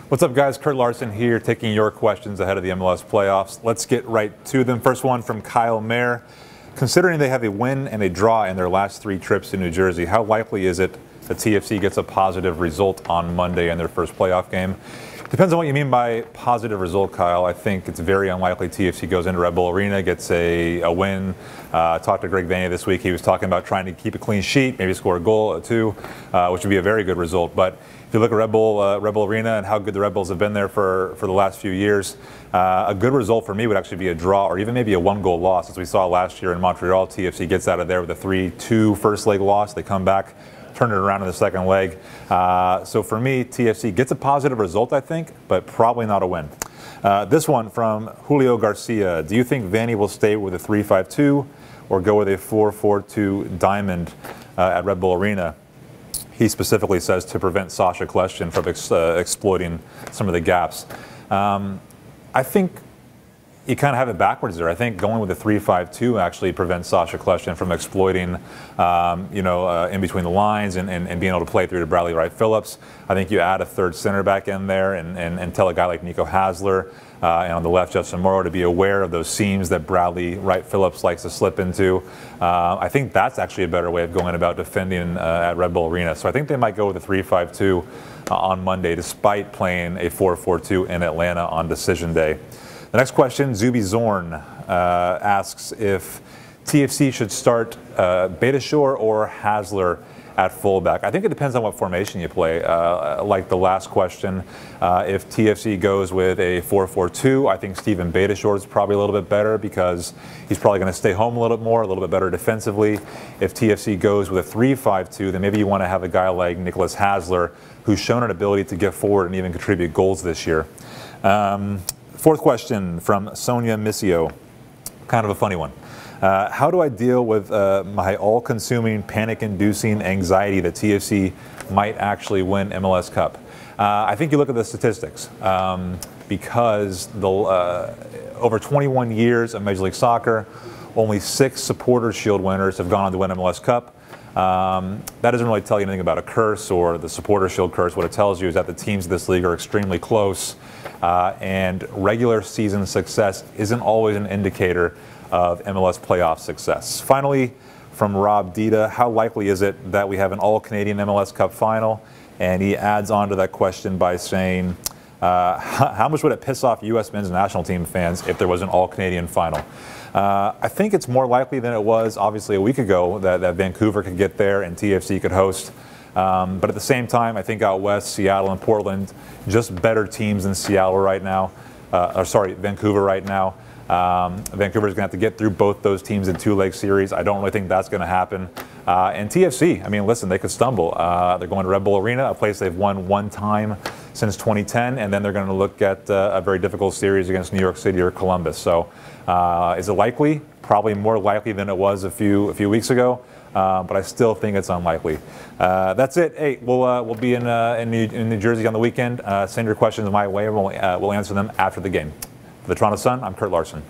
What's up, guys? Kurt Larson here, taking your questions ahead of the MLS playoffs. Let's get right to them. First one from Kyle Mayer. Considering they have a win and a draw in their last 3 trips to New Jersey, how likely is it that TFC gets a positive result on Monday in their first playoff game? Depends on what you mean by positive result, Kyle. I think it's very unlikely TFC goes into Red Bull Arena, gets a win. Talked to Greg Vanney this week. He was talking about trying to keep a clean sheet, maybe score a goal or 2, which would be a very good result. But if you look at Red Bull Arena and how good the Red Bulls have been there for the last few years, a good result for me would actually be a draw or even maybe a 1-goal loss, as we saw last year in Montreal. TFC gets out of there with a 3-2 first leg loss. They come back, turn it around in the second leg. So for me, TFC gets a positive result, I think, but probably not a win. This one from Julio Garcia. Do you think Vanney will stay with a 3-5-2 or go with a 4-4-2 diamond at Red Bull Arena? He specifically says to prevent Sacha Kljestan from exploiting some of the gaps. I think you kind of have it backwards there. I think going with a 3-5-2 actually prevents Sacha Kljestan from exploiting, in between the lines and being able to play through to Bradley Wright-Phillips. I think you add a third center back in there and tell a guy like Nico Hasler and on the left Justin Morrow to be aware of those seams that Bradley Wright-Phillips likes to slip into. I think that's actually a better way of going about defending at Red Bull Arena. So I think they might go with a 3-5-2 on Monday, despite playing a 4-4-2 in Atlanta on decision day. The next question, Zuby Zorn asks if TFC should start Beitashour or Hasler at fullback. I think it depends on what formation you play. Like the last question, if TFC goes with a 4-4-2, I think Steven Beitashour is probably a little bit better because he's probably going to stay home a little bit more, a little bit better defensively. If TFC goes with a 3-5-2, then maybe you want to have a guy like Nicholas Hasler, who's shown an ability to get forward and even contribute goals this year. Fourth question from Sonia Missio, kind of a funny one. How do I deal with my all-consuming, panic-inducing anxiety that TFC might actually win MLS Cup? I think you look at the statistics because over 21 years of Major League Soccer, only 6 Supporters' Shield winners have gone on to win MLS Cup. That doesn't really tell you anything about a curse or the Supporters' Shield curse. What it tells you is that the teams of this league are extremely close, and regular season success isn't always an indicator of MLS playoff success. Finally, from Rob Dita, how likely is it that we have an all-Canadian MLS Cup final? And he adds on to that question by saying, how much would it piss off U.S. men's national team fans if there was an all-Canadian final? I think it's more likely than it was, obviously, a week ago that Vancouver could get there and TFC could host. But at the same time, I think out west, Seattle and Portland, just better teams than Seattle right now. Vancouver right now. Vancouver's going to have to get through both those teams in 2-leg series. I don't really think that's going to happen. And TFC, I mean, listen, they could stumble. They're going to Red Bull Arena, a place they've won 1 time since 2010, and then they're going to look at a very difficult series against New York City or Columbus. So is it likely? Probably more likely than it was a few weeks ago, but I still think it's unlikely. That's it. Hey, we'll be in New Jersey on the weekend. Send your questions my way, and we'll answer them after the game. For the Toronto Sun, I'm Kurt Larson.